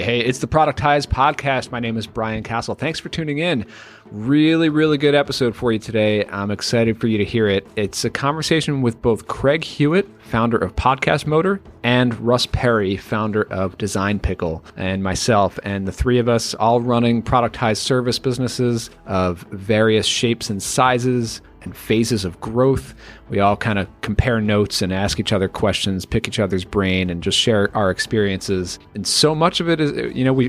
Hey, it's the Productized podcast. My name is Brian Castle. Thanks for tuning in. Really, really good episode for you today. I'm excited for you to hear it. It's a conversation with both Craig Hewitt, founder of PodcastMotor, and Russ Perry, founder of Design Pickle, and myself. And the three of us all running productized service businesses of various shapes and sizes and phases of growth. We all kind of compare notes and ask each other questions, pick each other's brain, and just share our experiences. And so much of it is,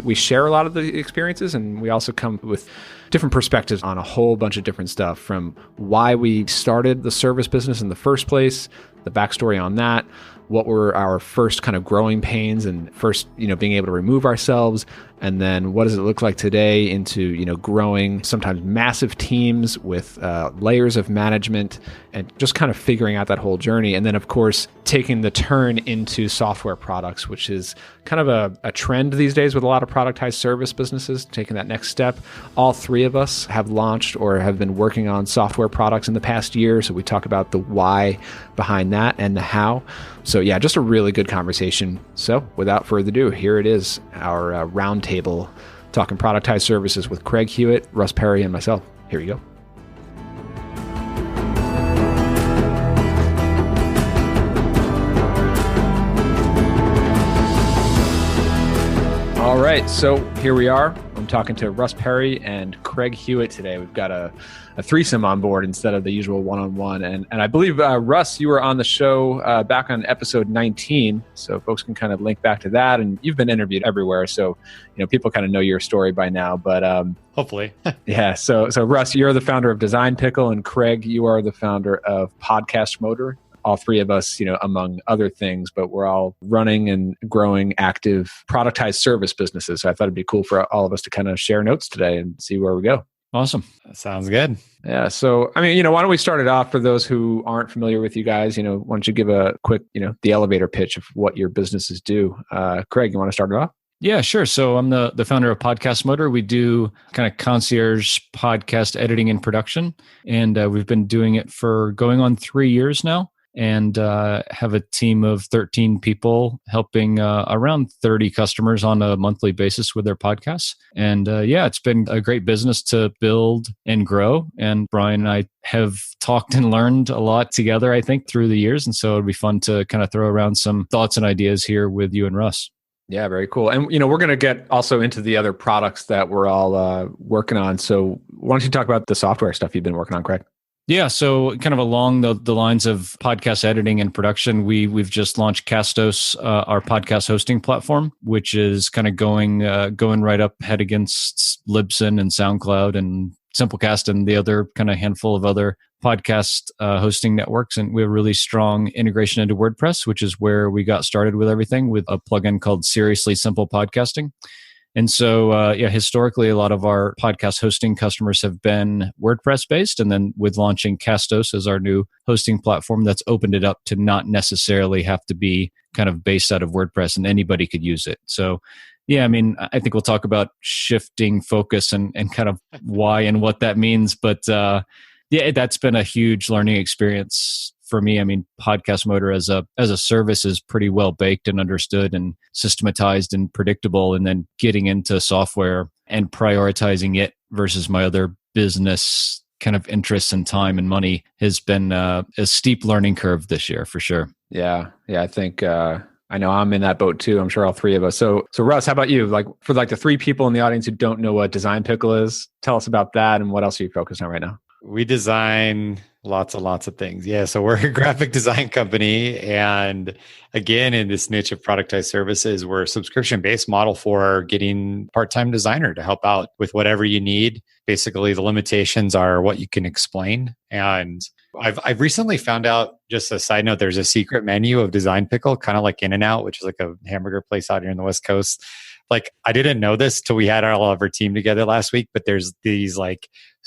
we share a lot of the experiences, and we also come with different perspectives on a whole bunch of different stuff, from why we started the service business in the first place, the backstory on that, what were our first kind of growing pains and first, being able to remove ourselves. And then what does it look like today into, growing sometimes massive teams with layers of management and just kind of figuring out that whole journey. And then, of course, taking the turn into software products, which is kind of a trend these days with a lot of productized service businesses, taking that next step. All three of us have launched or have been working on software products in the past year. So we talk about the why behind that and the how. So yeah, just a really good conversation. So without further ado, here it is, our roundtable talking productized services with Craig Hewitt, Russ Perry, and myself. Here you go. All right, so here we are. I'm talking to Russ Perry and Craig Hewitt today. We've got a threesome on board instead of the usual one-on-one. And I believe, Russ, you were on the show back on episode 19, so folks can kind of link back to that. And you've been interviewed everywhere, so people kind of know your story by now. But hopefully. Yeah, so Russ, you're the founder of Design Pickle, and Craig, you are the founder of PodcastMotor. All three of us, among other things, but we're all running and growing active productized service businesses. So I thought it'd be cool for all of us to kind of share notes today and see where we go. Awesome. That sounds good. Yeah. So, why don't we start it off for those who aren't familiar with you guys? Why don't you give a quick, the elevator pitch of what your businesses do? Craig, you want to start it off? Yeah, sure. So I'm the founder of PodcastMotor. We do kind of concierge podcast editing and production. And we've been doing it for going on 3 years now. And have a team of 13 people helping around 30 customers on a monthly basis with their podcasts. And it's been a great business to build and grow. And Brian and I have talked and learned a lot together, I think, through the years. And so it'd be fun to kind of throw around some thoughts and ideas here with you and Russ. Yeah, very cool. And, we're going to get also into the other products that we're all working on. So why don't you talk about the software stuff you've been working on, Craig? Yeah, so kind of along the lines of podcast editing and production, we've just launched Castos, our podcast hosting platform, which is kind of going right up head against Libsyn and SoundCloud and Simplecast and the other kind of handful of other podcast hosting networks. And we have a really strong integration into WordPress, which is where we got started with everything, with a plugin called Seriously Simple Podcasting. And so, historically, a lot of our podcast hosting customers have been WordPress based. And then with launching Castos as our new hosting platform, that's opened it up to not necessarily have to be kind of based out of WordPress, and anybody could use it. So, yeah, I think we'll talk about shifting focus and kind of why and what that means. But that's been a huge learning experience for me. PodcastMotor as a service is pretty well baked and understood and systematized and predictable. And then getting into software and prioritizing it versus my other business kind of interests and time and money has been a steep learning curve this year for sure. Yeah. I think I know I'm in that boat too. I'm sure all three of us. So Russ, how about you? For the three people in the audience who don't know what Design Pickle is, tell us about that and what else are you focused on right now? We design lots of things. Yeah. So we're a graphic design company. And again, in this niche of productized services, we're a subscription-based model for getting part-time designer to help out with whatever you need. Basically, the limitations are what you can explain. And I've recently found out, just a side note, there's a secret menu of Design Pickle, kind of like In-N-Out, which is like a hamburger place out here in the West Coast. I didn't know this till we had all of our team together last week, but there's these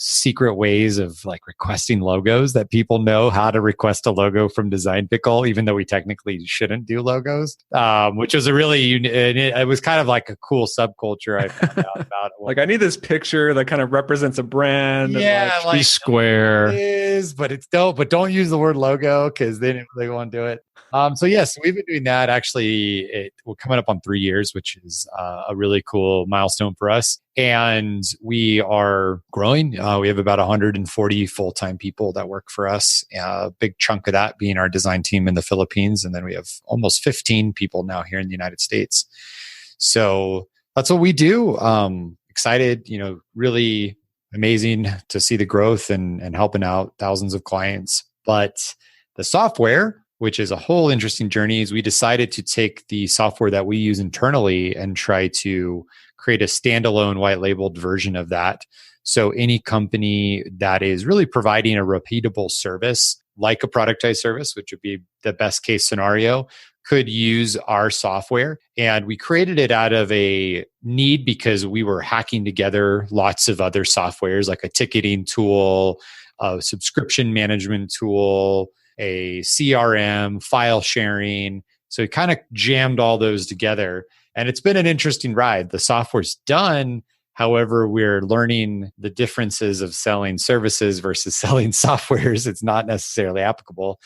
secret ways of like requesting logos that people know how to request a logo from Design Pickle, even though we technically shouldn't do logos, which was it was kind of like a cool subculture I found out about. Like, I need this picture that kind of represents a brand. Yeah, Be square. It is, but it's dope. But don't use the word logo because they won't do it. So yes, we've been doing that. Actually, we're coming up on 3 years, which is a really cool milestone for us. And we are growing. We have about 140 full-time people that work for us. A big chunk of that being our design team in the Philippines, and then we have almost 15 people now here in the United States. So that's what we do. Excited, really amazing to see the growth and helping out thousands of clients. But the software, which is a whole interesting journey, is we decided to take the software that we use internally and try to create a standalone white labeled version of that. So any company that is really providing a repeatable service, like a productized service, which would be the best case scenario, could use our software. And we created it out of a need because we were hacking together lots of other softwares, like a ticketing tool, a subscription management tool, a CRM, file sharing. So we kind of jammed all those together. And it's been an interesting ride. The software's done. However, we're learning the differences of selling services versus selling softwares. It's not necessarily applicable.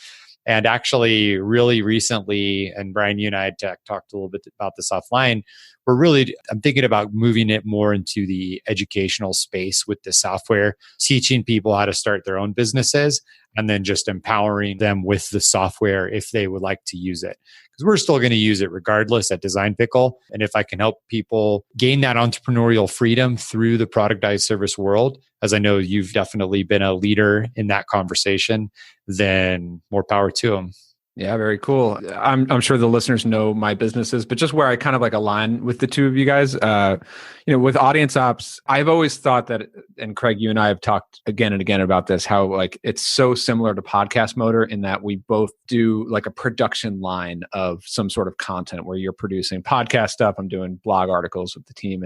And actually, really recently, and Brian, you and I talked a little bit about this offline, I'm thinking about moving it more into the educational space with the software, teaching people how to start their own businesses, and then just empowering them with the software if they would like to use it. Because we're still going to use it regardless at Design Pickle. And if I can help people gain that entrepreneurial freedom through the productized service world, as I know you've definitely been a leader in that conversation, then more power to them. Yeah, very cool. I'm sure the listeners know my businesses, but just where I kind of like align with the two of you guys, with audience ops, I've always thought that, and Craig, you and I have talked again and again about this, how like it's so similar to PodcastMotor in that we both do like a production line of some sort of content where you're producing podcast stuff. I'm doing blog articles with the team,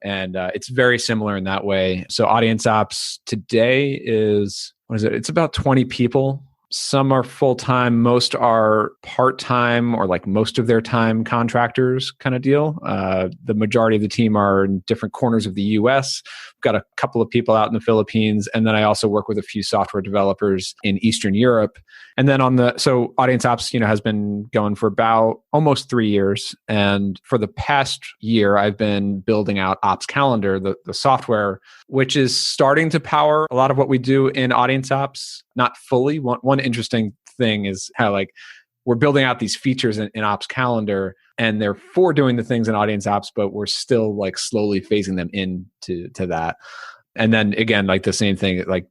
and it's very similar in that way. So audience ops today is, it's about 20 people. Some are full-time, most are part-time or like most of their time contractors kind of deal. The majority of the team are in different corners of the US. We've got a couple of people out in the Philippines. And then I also work with a few software developers in Eastern Europe. And then so Audience Ops, has been going for about almost 3 years. And for the past year, I've been building out Ops Calendar, the software, which is starting to power a lot of what we do in Audience Ops. Not fully. One interesting thing is how like we're building out these features in Ops Calendar, and they're for doing the things in Audience Ops, but we're still like slowly phasing them into that. And then again, like the same thing, like,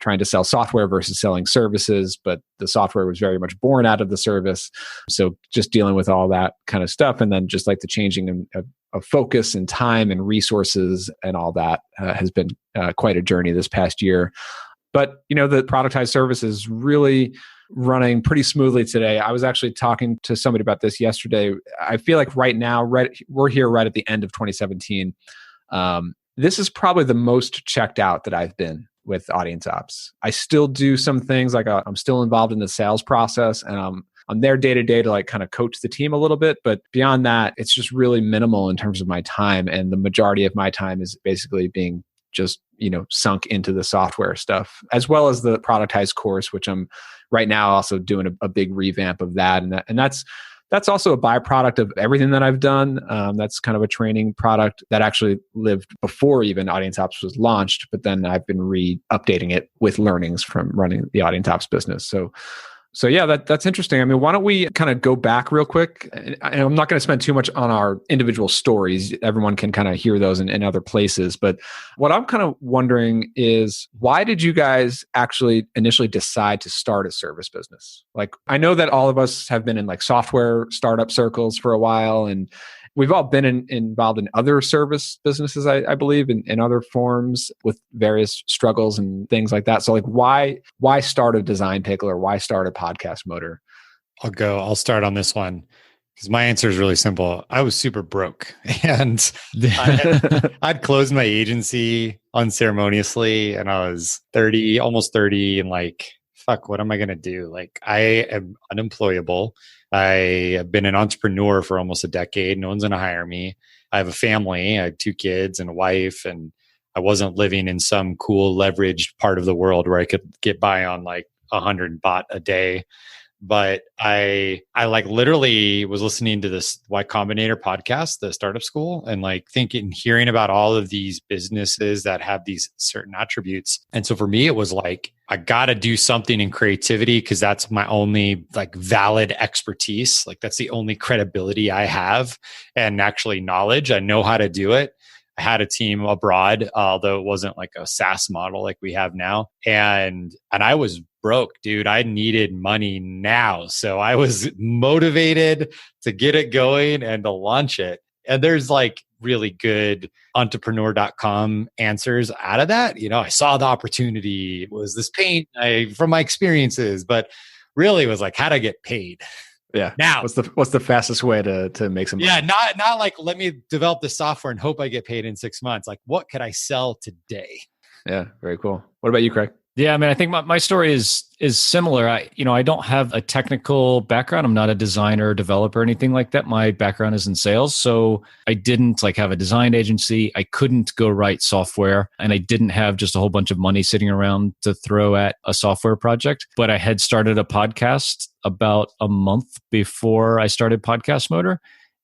trying to sell software versus selling services, but the software was very much born out of the service. So just dealing with all that kind of stuff. And then just like the changing of focus and time and resources and all that has been quite a journey this past year. But, the productized service is really running pretty smoothly today. I was actually talking to somebody about this yesterday. I feel like right now, we're here right at the end of 2017. This is probably the most checked out that I've been with Audience Ops. I still do some things, like I'm still involved in the sales process, and I'm there day to day to like kind of coach the team a little bit. But beyond that, it's just really minimal in terms of my time. And the majority of my time is basically being just, sunk into the software stuff, as well as the productized course, which I'm right now also doing a big revamp of that. And that's also a byproduct of everything that I've done. That's kind of a training product that actually lived before even Audience Ops was launched, but then I've been updating it with learnings from running the Audience Ops business. So yeah, that's interesting. I mean, why don't we kind of go back real quick? And I'm not going to spend too much on our individual stories. Everyone can kind of hear those in other places. But what I'm kind of wondering is, why did you guys actually initially decide to start a service business? Like, I know that all of us have been in like software startup circles for a while, and we've all been involved in other service businesses, I believe, in other forms with various struggles and things like that. So like, why start a Design Pickle, or why start a PodcastMotor? I'll start on this one. Because my answer is really simple. I was super broke and I'd closed my agency unceremoniously and I was 30, almost 30 and like, fuck, what am I going to do? Like I am unemployable. I have been an entrepreneur for almost a decade. No one's going to hire me. I have a family. I have 2 kids and a wife, and I wasn't living in some cool leveraged part of the world where I could get by on like 100 baht a day. But I like literally was listening to this Y Combinator podcast, the startup school, and like hearing about all of these businesses that have these certain attributes. And so for me, it was like, I got to do something in creativity because that's my only like valid expertise. Like that's the only credibility I have and actually knowledge. I know how to do it. I had a team abroad, although it wasn't like a SaaS model like we have now. And I was broke, dude. I needed money now. So I was motivated to get it going and to launch it. And there's like really good entrepreneur.com answers out of that. You know, I saw the opportunity. It was this pain from my experiences, but really it was like, how to get paid. Yeah. Now, what's the fastest way to make some money? Yeah, not like let me develop this software and hope I get paid in 6 months. Like, what could I sell today? Yeah, very cool. What about you, Craig? Yeah, I mean, I think my story is similar. I don't have a technical background. I'm not a designer or developer or anything like that. My background is in sales. So I didn't like have a design agency. I couldn't go write software, and I didn't have just a whole bunch of money sitting around to throw at a software project. But I had started a podcast about a month before I started PodcastMotor,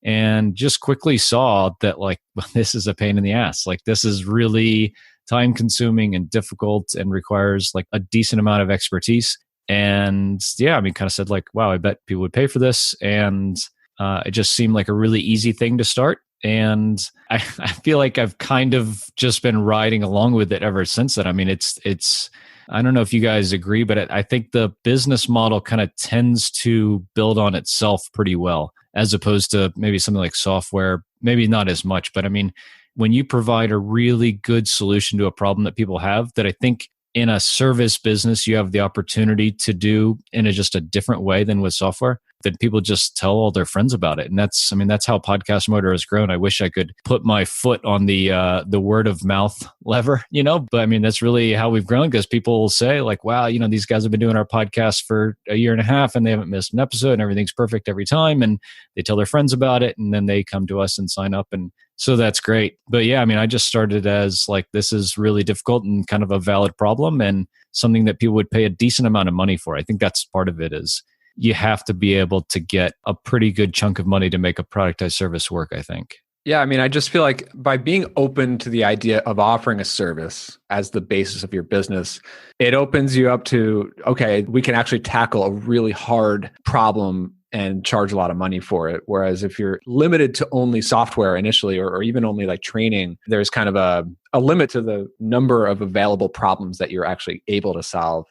and just quickly saw that like, this is a pain in the ass. Like this is really time consuming and difficult and requires like a decent amount of expertise. And yeah, I mean, kind of said like, wow, I bet people would pay for this. And it just seemed like a really easy thing to start. And I feel like I've kind of just been riding along with it ever since then. I mean, it's, I don't know if you guys agree, but I think the business model kind of tends to build on itself pretty well, as opposed to maybe something like software, maybe not as much. But I mean, when you provide a really good solution to a problem that people have, that I think in a service business, you have the opportunity to do in just a different way than with software, then people just tell all their friends about it. And that's how PodcastMotor has grown. I wish I could put my foot on the word of mouth lever, but I mean, that's really how we've grown, because people will say like, wow, these guys have been doing our podcast for a year and a half and they haven't missed an episode and everything's perfect every time. And they tell their friends about it and then they come to us and sign up. And so that's great. But yeah, I mean, I just started as like, this is really difficult and kind of a valid problem and something that people would pay a decent amount of money for. I think that's part of it, is you have to be able to get a pretty good chunk of money to make a productized service work, I think. Yeah, I mean, I just feel like by being open to the idea of offering a service as the basis of your business, it opens you up to, okay, we can actually tackle a really hard problem and charge a lot of money for it. Whereas if you're limited to only software initially, or even only like training, there's kind of a limit to the number of available problems that you're actually able to solve.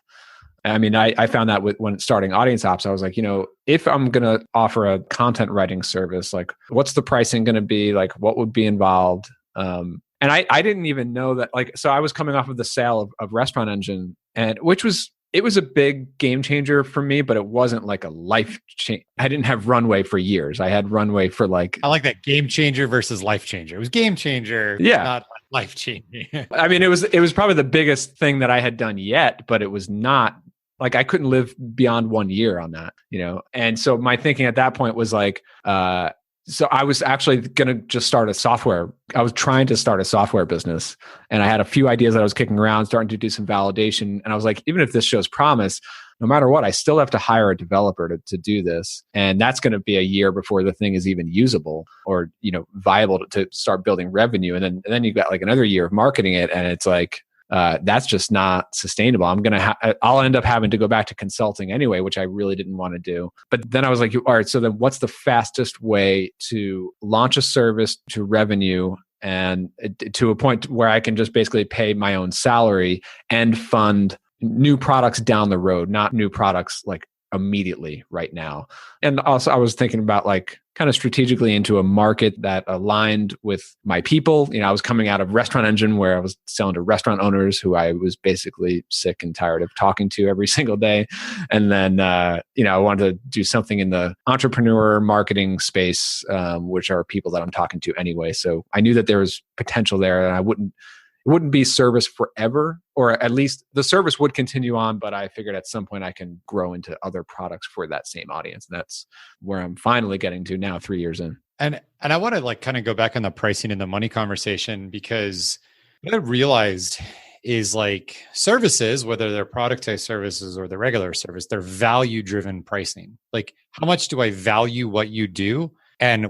I mean, I found that when starting Audience Ops, I was like, if I'm going to offer a content writing service, like what's the pricing going to be? Like what would be involved? And I didn't even know that, like, so I was coming off of the sale of Restaurant Engine, and it was a big game changer for me, but it wasn't like a life change. I didn't have runway for years. I had runway for like... I like that, game changer versus life changer. It was game changer, not life changing. I mean, it was probably the biggest thing that I had done yet, but it was not like I couldn't live beyond 1 year on that, And so my thinking at that point was like, so I was actually going to just start a software. I was trying to start a software business, and I had a few ideas that I was kicking around, starting to do some validation. And I was like, even if this shows promise, no matter what, I still have to hire a developer to do this. And that's going to be a year before the thing is even usable or, viable to start building revenue. And then you've got like another year of marketing it. And it's like, that's just not sustainable. I'll end up having to go back to consulting anyway, which I really didn't want to do. But then I was like, all right, so then what's the fastest way to launch a service to revenue and to a point where I can just basically pay my own salary and fund new products down the road, not new products like immediately right now. And also I was thinking about like kind of strategically into a market that aligned with my people. I was coming out of Restaurant Engine where I was selling to restaurant owners who I was basically sick and tired of talking to every single day. And then, I wanted to do something in the entrepreneur marketing space, which are people that I'm talking to anyway. So I knew that there was potential there, and it wouldn't be service forever, or at least the service would continue on, but I figured at some point I can grow into other products for that same audience. And that's where I'm finally getting to now, 3 years in. And I want to like kind of go back on the pricing and the money conversation, because what I realized is like services, whether they're productized services or the regular service, they're value driven pricing. Like, how much do I value what you do, and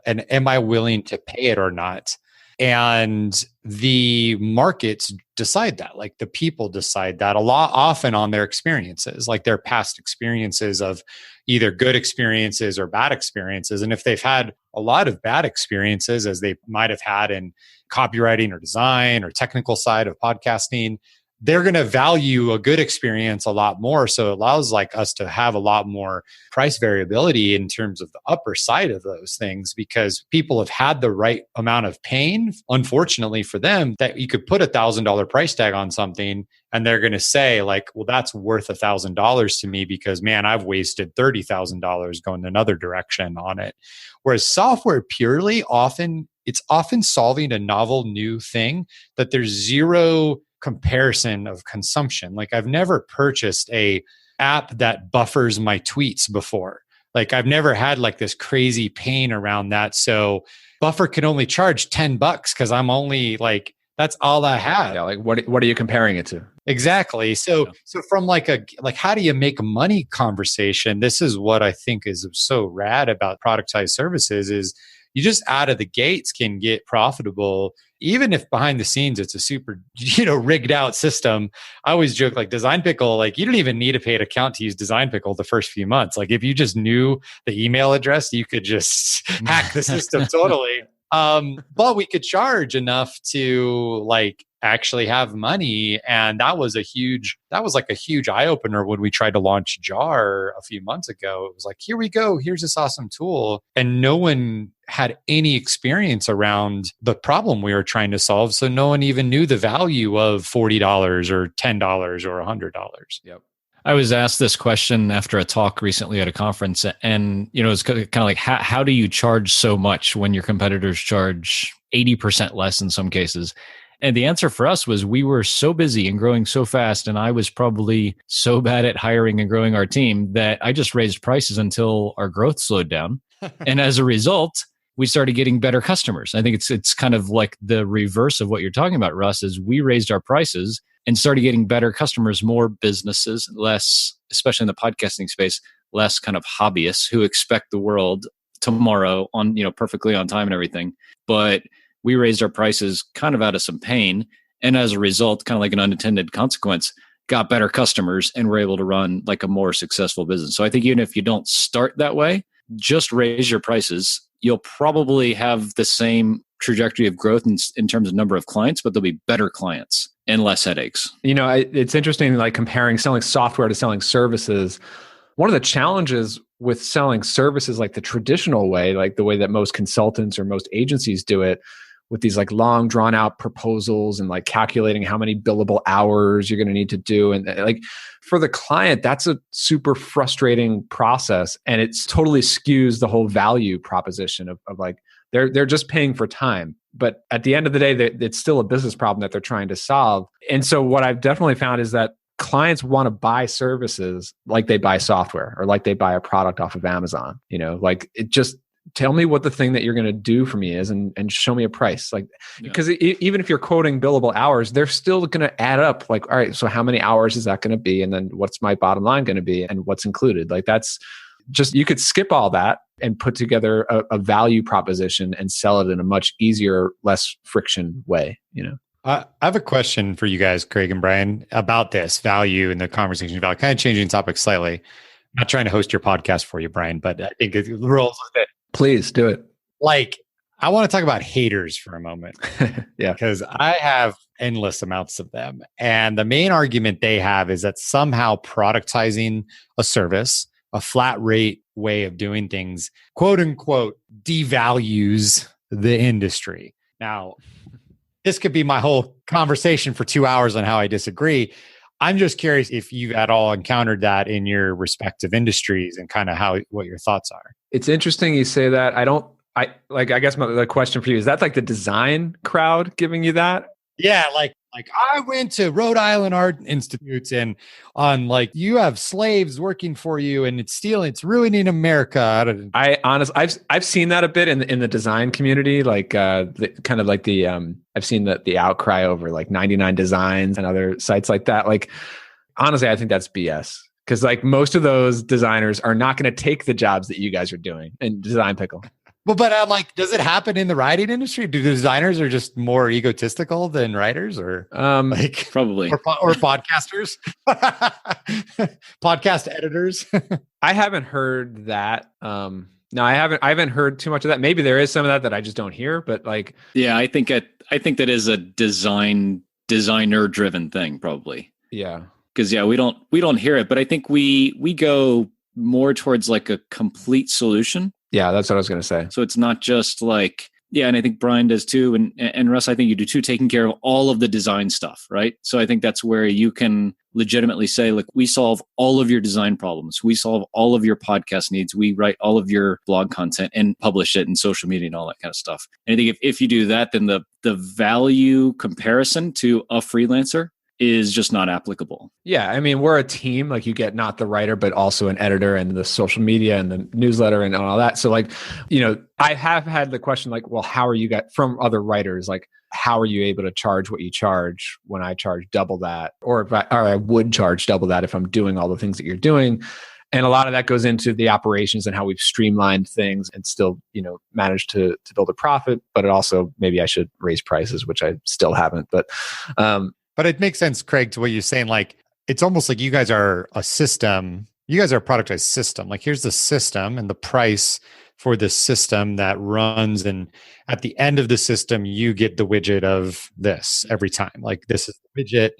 am I willing to pay it or not? And the markets decide that, like the people decide that often on their experiences, like their past experiences of either good experiences or bad experiences. And if they've had a lot of bad experiences, as they might have had in copywriting or design or technical side of podcasting, they're going to value a good experience a lot more. So it allows like us to have a lot more price variability in terms of the upper side of those things, because people have had the right amount of pain, unfortunately for them, that you could put $1,000 price tag on something and they're going to say like, well, that's worth $1,000 to me because, man, I've wasted $30,000 going another direction on it. Whereas software purely it's often solving a novel new thing that there's zero comparison of consumption. Like, I've never purchased a app that buffers my tweets before. Like, I've never had like this crazy pain around that. So Buffer can only charge $10 because I'm only like, that's all I have. Yeah, like what are you comparing it to? Exactly. So from like how do you make money conversation, this is what I think is so rad about productized services is you just out of the gates can get profitable, even if behind the scenes it's a super, rigged out system. I always joke like Design Pickle, like you don't even need a paid account to use Design Pickle the first few months. Like if you just knew the email address, you could just hack the system totally. But we could charge enough to like actually have money. And that was like a huge eye opener when we tried to launch Jar a few months ago. It was like, here we go. Here's this awesome tool. And no one had any experience around the problem we were trying to solve. So no one even knew the value of $40 or $10 or $100. Yep. I was asked this question after a talk recently at a conference, and it's kind of like, how do you charge so much when your competitors charge 80% less in some cases? And the answer for us was we were so busy and growing so fast, and I was probably so bad at hiring and growing our team that I just raised prices until our growth slowed down. And as a result, we started getting better customers. I think it's kind of like the reverse of what you're talking about, Russ, is we raised our prices and started getting better customers, more businesses, less, especially in the podcasting space, less kind of hobbyists who expect the world tomorrow on, perfectly on time and everything. But we raised our prices kind of out of some pain. And as a result, kind of like an unintended consequence, got better customers and were able to run like a more successful business. So I think even if you don't start that way, just raise your prices. You'll probably have the same trajectory of growth in terms of number of clients, but there'll be better clients and less headaches. It's interesting, like comparing selling software to selling services. One of the challenges with selling services like the traditional way, like the way that most consultants or most agencies do it, with these like long drawn out proposals and like calculating how many billable hours you're going to need to do. And like for the client, that's a super frustrating process. And it's totally skews the whole value proposition of like, they're just paying for time. But at the end of the day, it's still a business problem that they're trying to solve. And so what I've definitely found is that clients want to buy services like they buy software or like they buy a product off of Amazon. Like it just, tell me what the thing that you're going to do for me is and show me a price. Like, because even if you're quoting billable hours, they're still going to add up like, all right, so how many hours is that going to be? And then what's my bottom line going to be and what's included? Like that's just, you could skip all that and put together a value proposition and sell it in a much easier, less friction way, I have a question for you guys, Craig and Brian, about this value and the conversation about kind of changing topics slightly. I'm not trying to host your podcast for you, Brian, but I think it rolls with it. Please do it. Like, I want to talk about haters for a moment. Yeah. Because I have endless amounts of them. And the main argument they have is that somehow productizing a service, a flat rate way of doing things, quote unquote, devalues the industry. Now, this could be my whole conversation for 2 hours on how I disagree. I'm just curious if you've at all encountered that in your respective industries and kind of what your thoughts are. It's interesting you say that. I guess the question for you, is that like the design crowd giving you that? Yeah, like I went to Rhode Island Art Institutes and on like you have slaves working for you and it's ruining America. I've seen that a bit in the design community, like I've seen the outcry over like 99 Designs and other sites like that. Like honestly, I think that's BS. Because like most of those designers are not going to take the jobs that you guys are doing in Design Pickle. Well, but I'm like, does it happen in the writing industry? Do designers are just more egotistical than writers, or probably, or podcasters, podcast editors? I haven't heard that. No, I haven't heard too much of that. Maybe there is some of that I just don't hear. But like, yeah, I think that is a designer driven thing, probably. Yeah, because we don't hear it, but I think we go more towards like a complete solution. Yeah, that's what I was going to say. So it's not just like, and I think Brian does too. And Russ, I think you do too, taking care of all of the design stuff, right? So I think that's where you can legitimately say, like, we solve all of your design problems. We solve all of your podcast needs. We write all of your blog content and publish it in social media and all that kind of stuff. And I think if you do that, then the value comparison to a freelancer is just not applicable. Yeah. I mean, we're a team, like you get not the writer, but also an editor and the social media and the newsletter and all that. So like, I have had the question like, well, how are you guys from other writers? Like, how are you able to charge what you charge when I charge double that? Or I would charge double that if I'm doing all the things that you're doing. And a lot of that goes into the operations and how we've streamlined things and still, managed to build a profit. But it also, maybe I should raise prices, which I still haven't. But it makes sense, Craig, to what you're saying. Like, it's almost like you guys are a system. You guys are a productized system. Like, here's the system and the price for the system that runs. And at the end of the system, you get the widget of this every time. Like, this is the widget.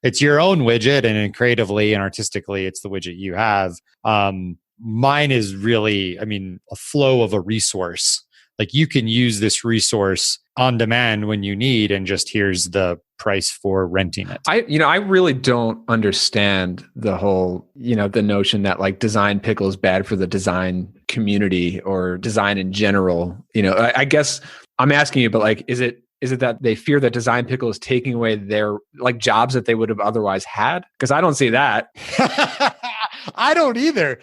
It's your own widget. And then creatively and artistically, it's the widget you have. Mine is really, a flow of a resource. Like, you can use this resource on demand when you need, and just here's the price for renting it. I really don't understand the whole, the notion that like Design Pickle is bad for the design community or design in general. I guess I'm asking you, but like, is it that they fear that Design Pickle is taking away their like jobs that they would have otherwise had? Because I don't see that. I don't either.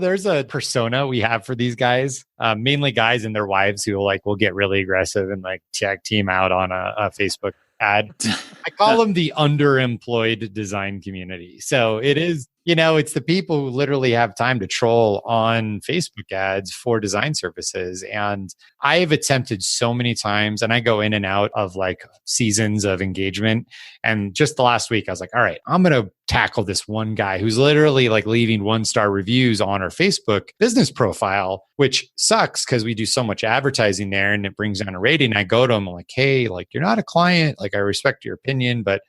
There's a persona we have for these guys, mainly guys and their wives who will get really aggressive and like tag team out on a Facebook ad. I call them the underemployed design community. So it is, it's the people who literally have time to troll on Facebook ads for design services. And I have attempted so many times, and I go in and out of like seasons of engagement. And just the last week, I was like, all right, I'm going to tackle this one guy who's literally like leaving 1-star reviews on our Facebook business profile, which sucks because we do so much advertising there and it brings down a rating. I go to him, I'm like, hey, like, you're not a client. Like, I respect your opinion, but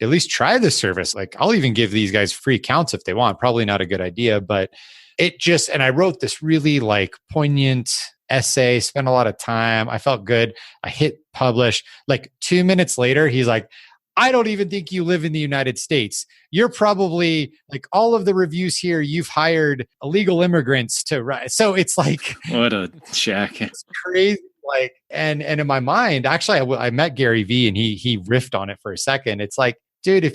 at least try this service. Like, I'll even give these guys free accounts if they want. Probably not a good idea, but and I wrote this really like poignant essay, spent a lot of time. I felt good. I hit publish. Like 2 minutes later, he's like, I don't even think you live in the United States. You're probably like all of the reviews here, you've hired illegal immigrants to write. So it's like, what a jack. It's crazy. Like, and in my mind, actually, I met Gary Vee and he riffed on it for a second. It's like, dude,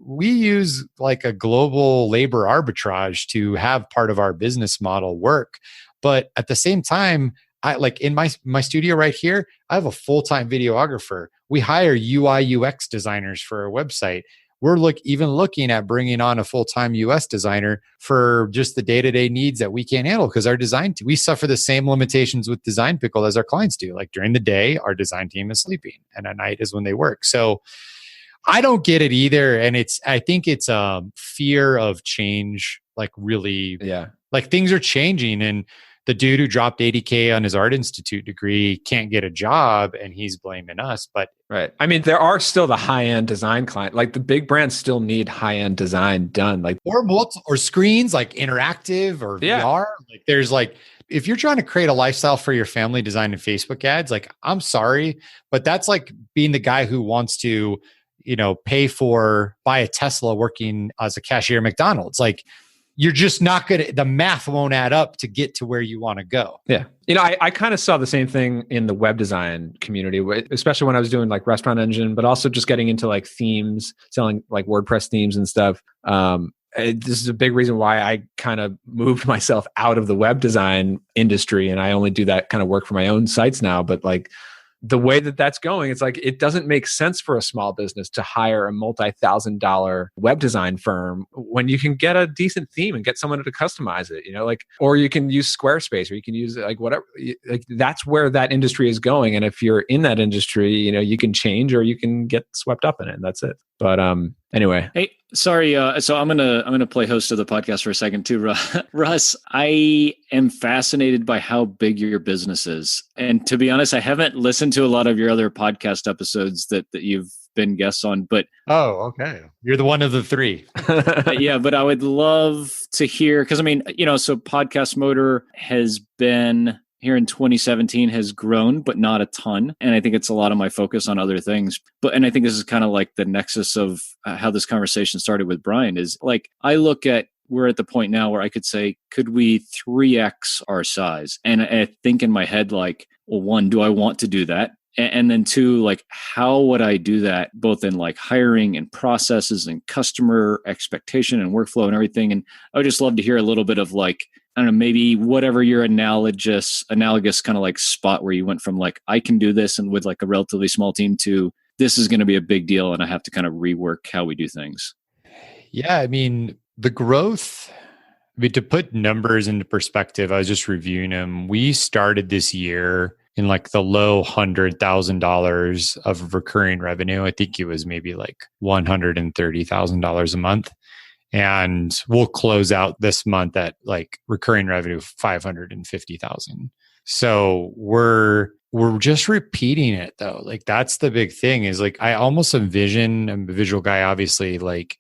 we use like a global labor arbitrage to have part of our business model work. But at the same time, I like in my studio right here, I have a full-time videographer. We hire UI UX designers for our website. We're even looking at bringing on a full-time US designer for just the day-to-day needs that we can't handle because our design we suffer the same limitations with Design Pickle as our clients do. Like during the day, our design team is sleeping, and at night is when they work. So I don't get it either, and I think it's fear of change. Like really, yeah. Like things are changing, and the dude who dropped 80K on his art institute degree can't get a job and he's blaming us. But right. I mean, there are still the high-end design client. Like the big brands still need high-end design done. Like or screens like interactive or VR. Like there's like, if you're trying to create a lifestyle for your family design and Facebook ads, like I'm sorry, but that's like being the guy who wants to, buy a Tesla working as a cashier at McDonald's. Like you're just not the math won't add up to get to where you want to go. Yeah. I kind of saw the same thing in the web design community, especially when I was doing like Restaurant Engine, but also just getting into like themes, selling like WordPress themes and stuff. This is a big reason why I kind of moved myself out of the web design industry. And I only do that kind of work for my own sites now. But like the way that that's going, it's like, it doesn't make sense for a small business to hire a multi-$1,000 web design firm when you can get a decent theme and get someone to customize it, or you can use Squarespace, or you can use like whatever, like that's where that industry is going. And if you're in that industry, you can change or you can get swept up in it, and that's it. But anyway. Hey, sorry. So I'm gonna play host of the podcast for a second too, Russ. I am fascinated by how big your business is, and to be honest, I haven't listened to a lot of your other podcast episodes that you've been guests on. But okay, you're the one of the three. Yeah, but I would love to hear, because I mean, so PodcastMotor has been here in 2017 has grown, but not a ton. And I think it's a lot of my focus on other things. And I think this is kind of like the nexus of how this conversation started with Brian is like, we're at the point now where I could say, could we 3x our size? And I think in my head, like, well, one, do I want to do that? And then two, like, how would I do that both in like hiring and processes and customer expectation and workflow and everything? And I would just love to hear a little bit of like, I don't know, maybe whatever your analogous kind of like spot where you went from like, I can do this and with like a relatively small team to this is going to be a big deal and I have to kind of rework how we do things. Yeah. I mean, the growth, to put numbers into perspective, I was just reviewing them. We started this year in like the low $100,000 of recurring revenue. I think it was maybe like $130,000 a month. And we'll close out this month at like recurring revenue of $550,000. So we're just repeating it though. Like that's the big thing is like, I almost envision, I'm a visual guy, obviously, like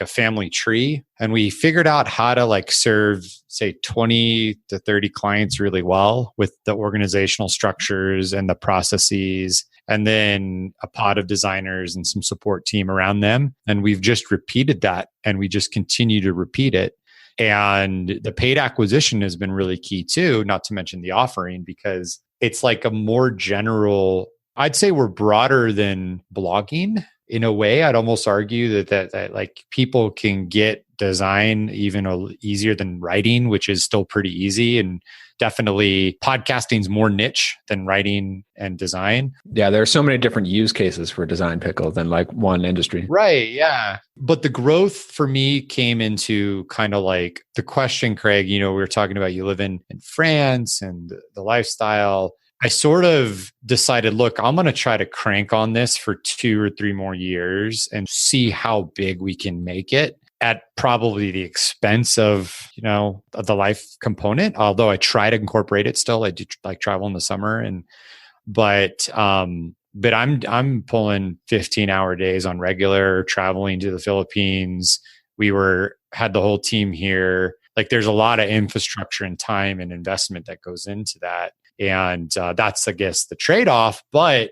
a family tree. And we figured out how to like serve, say 20 to 30 clients really well with the organizational structures and the processes, and then a pod of designers and some support team around them. And we've just repeated that and we just continue to repeat it. And the paid acquisition has been really key too, not to mention the offering, because it's like a more general, I'd say we're broader than blogging in a way. I'd almost argue that like people can get design even easier than writing, which is still pretty easy. And definitely podcasting's more niche than writing and design. Yeah, there are so many different use cases for Design Pickle than like one industry. Right, yeah. But the growth for me came into kind of like the question, Craig, we were talking about you live in France and the lifestyle. I sort of decided, look, I'm going to try to crank on this for 2 or 3 more years and see how big we can make it at probably the expense of, the life component. Although I try to incorporate it still. I do like travel in the summer but I'm pulling 15-hour days on regular, traveling to the Philippines. We had the whole team here. Like there's a lot of infrastructure and time and investment that goes into that. And that's, I guess, the trade-off. But,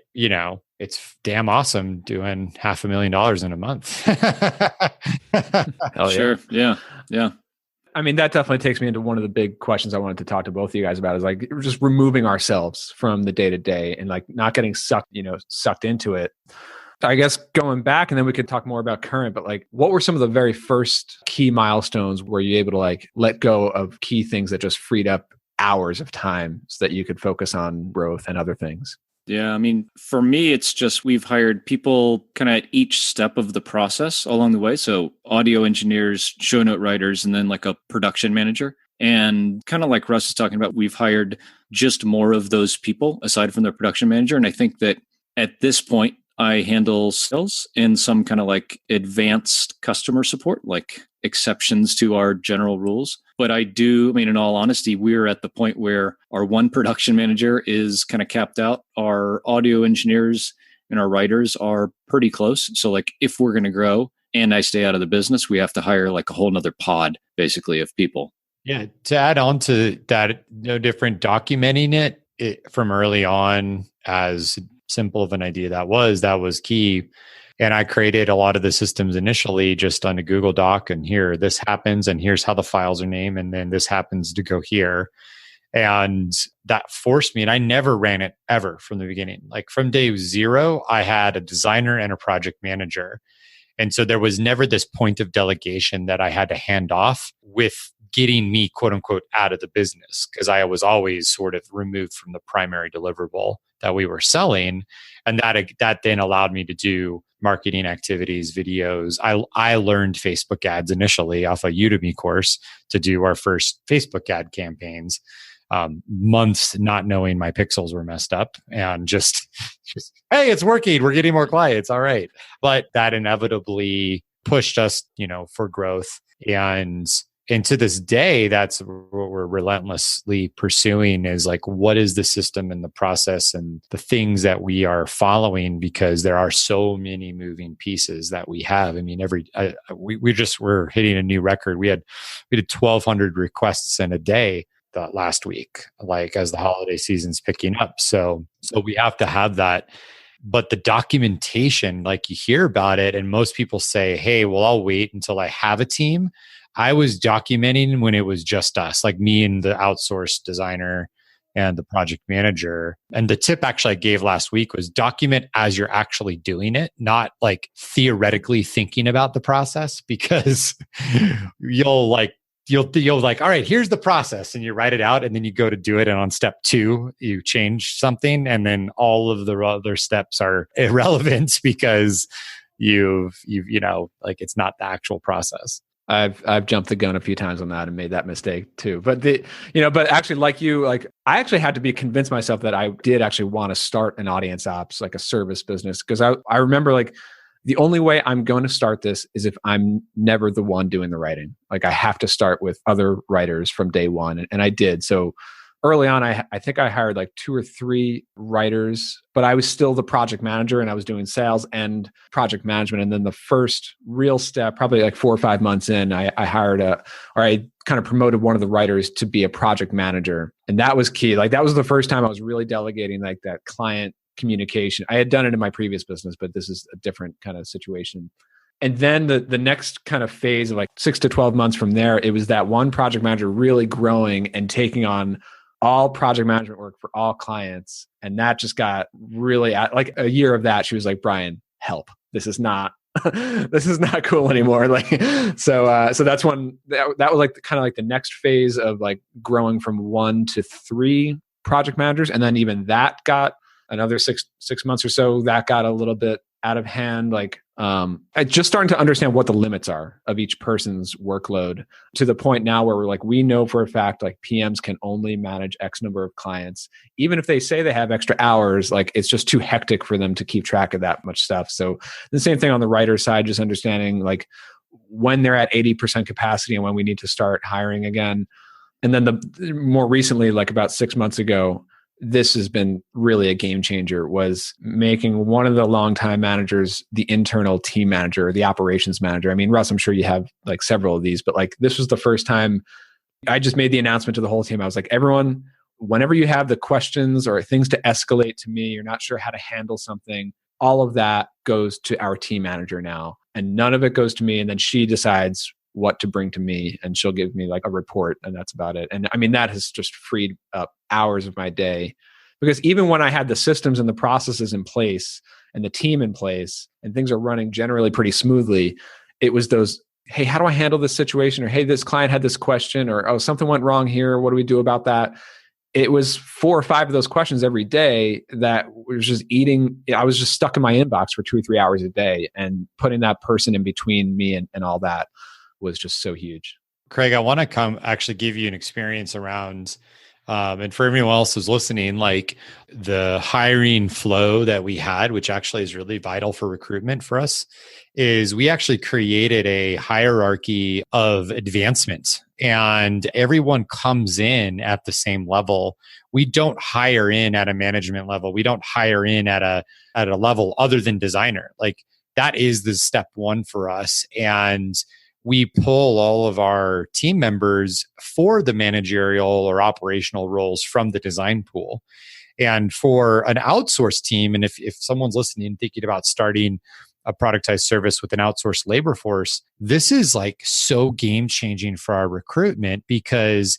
it's damn awesome doing $500,000 in a month. Hell sure. Yeah. Yeah. I mean, that definitely takes me into one of the big questions I wanted to talk to both of you guys about is like just removing ourselves from the day-to-day and like not getting sucked into it. I guess going back, and then we could talk more about current, but like what were some of the very first key milestones where you able to like let go of key things that just freed up hours of time so that you could focus on growth and other things? Yeah, I mean, for me, it's just we've hired people kind of at each step of the process along the way. So audio engineers, show note writers, and then like a production manager. And kind of like Russ is talking about, we've hired just more of those people aside from the production manager. And I think that at this point, I handle sales and some kind of like advanced customer support, like exceptions to our general rules. But I mean, in all honesty, we're at the point where our one production manager is kind of capped out. Our audio engineers and our writers are pretty close. So like if we're going to grow and I stay out of the business, we have to hire like a whole nother pod basically of people. Yeah. To add on to that, no different documenting it from early on, as simple of an idea that was key. And I created a lot of the systems initially just on a Google Doc, and here this happens, and here's how the files are named, and then this happens to go here. And that forced me, and I never ran it ever from the beginning. Like from day zero, I had a designer and a project manager. And so there was never this point of delegation that I had to hand off with getting me, quote unquote, out of the business, because I was always sort of removed from the primary deliverable that we were selling. And that then allowed me to do marketing activities, videos. I learned Facebook ads initially off a Udemy course to do our first Facebook ad campaigns. Months not knowing my pixels were messed up, and just hey, it's working. We're getting more clients. All right. But that inevitably pushed us, for growth. And to this day, that's what we're relentlessly pursuing, is like, what is the system and the process and the things that we are following? Because there are so many moving pieces that we have. I mean, we're hitting a new record. We did 1,200 requests in a day that last week, like as the holiday season's picking up. So we have to have that. But the documentation, like you hear about it, and most people say, hey, well, I'll wait until I have a team. I was documenting when it was just us, like me and the outsourced designer and the project manager. And the tip actually I gave last week was document as you're actually doing it, not like theoretically thinking about the process, because you'll like, all right, here's the process, and you write it out, and then you go to do it. And on step 2, you change something, and then all of the other steps are irrelevant because it's not the actual process. I've jumped the gun a few times on that and made that mistake too. But but actually, like you, like I actually had to convince myself that I did actually want to start an audience ops, like a service business, because I remember like the only way I'm going to start this is if I'm never the one doing the writing. Like I have to start with other writers from day one, and I did. So early on, I think I hired like 2 or 3 writers, but I was still the project manager, and I was doing sales and project management. And then the first real step, probably like 4 or 5 months in, I kind of promoted one of the writers to be a project manager. And that was key. Like that was the first time I was really delegating like that client communication. I had done it in my previous business, but this is a different kind of situation. And then the next kind of phase of like 6 to 12 months from there, it was that one project manager really growing and taking on all project management work for all clients. And that just got really like a year of that. She was like, Brian, help. This is not cool anymore. Like, so that's when that was like kind of like the next phase of like growing from 1 to 3 project managers. And then even that got another six months or so, that got a little bit out of hand. Like, I just starting to understand what the limits are of each person's workload, to the point now where we're like, we know for a fact, like PMs can only manage X number of clients. Even if they say they have extra hours, like it's just too hectic for them to keep track of that much stuff. So the same thing on the writer side, just understanding like when they're at 80% capacity and when we need to start hiring again. And then the more recently, like about 6 months ago, this has been really a game changer, was making one of the longtime managers the internal team manager, the operations manager. I mean, Russ, I'm sure you have like several of these, but like this was the first time I just made the announcement to the whole team. I was like, everyone, whenever you have the questions or things to escalate to me, you're not sure how to handle something, all of that goes to our team manager now. And none of it goes to me. And then she decides what to bring to me, and she'll give me like a report, and that's about it. And I mean, that has just freed up hours of my day, because even when I had the systems and the processes in place and the team in place and things are running generally pretty smoothly, it was those, hey, how do I handle this situation? Or, hey, this client had this question, or, oh, something went wrong here. What do we do about that? It was 4 or 5 of those questions every day that was just eating. I was just stuck in my inbox for 2 or 3 hours a day, and putting that person in between me and all that was just so huge. Craig, I want to actually give you an experience around And for everyone else who's listening, like the hiring flow that we had, which actually is really vital for recruitment for us, is we actually created a hierarchy of advancement and everyone comes in at the same level. We don't hire in at a management level. We don't hire in at a level other than designer. Like that is the step one for us. And we pull all of our team members for the managerial or operational roles from the design pool. And for an outsourced team, and if someone's listening thinking about starting a productized service with an outsourced labor force, this is like so game changing for our recruitment because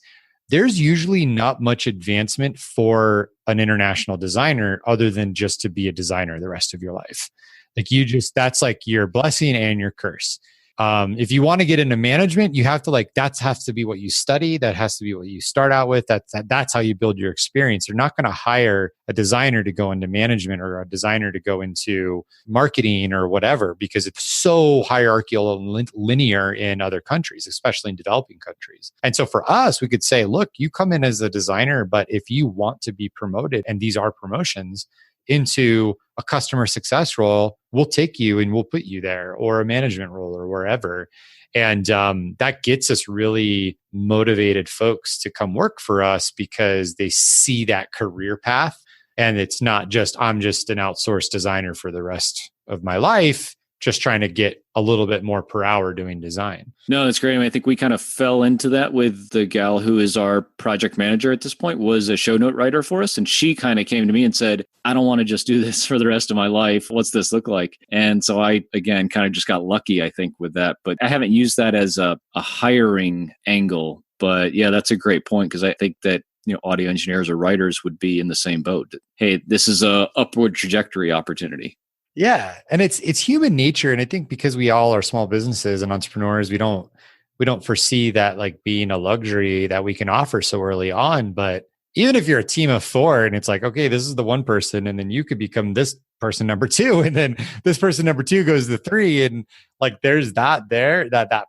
there's usually not much advancement for an international designer other than just to be a designer the rest of your life. Like that's like your blessing and your curse. If you want to get into management, you have to that has to be what you study. That has to be what you start out with. That's how you build your experience. You're not going to hire a designer to go into management or a designer to go into marketing or whatever, because it's so hierarchical and linear in other countries, especially in developing countries. And so for us, we could say, look, you come in as a designer, but if you want to be promoted, and these are promotions, into a customer success role, we'll take you and we'll put you there, or a management role or wherever. And that gets us really motivated folks to come work for us because they see that career path. And it's not just, I'm just an outsourced designer for the rest of my life, just trying to get a little bit more per hour doing design. No, that's great. I mean, I think we kind of fell into that with the gal who is our project manager at this point, was a show note writer for us. And she kind of came to me and said, I don't want to just do this for the rest of my life. What's this look like? And so I, again, kind of just got lucky, I think, with that. But I haven't used that as a hiring angle. But yeah, that's a great point, because I think that audio engineers or writers would be in the same boat. Hey, this is a upward trajectory opportunity. Yeah. And it's human nature. And I think because we all are small businesses and entrepreneurs, we don't foresee that like being a luxury that we can offer so early on. But even if you're a team of 4 and it's like, okay, this is the one person, and then you could become this person number 2, and then this person number 2 goes to 3. And like, there's that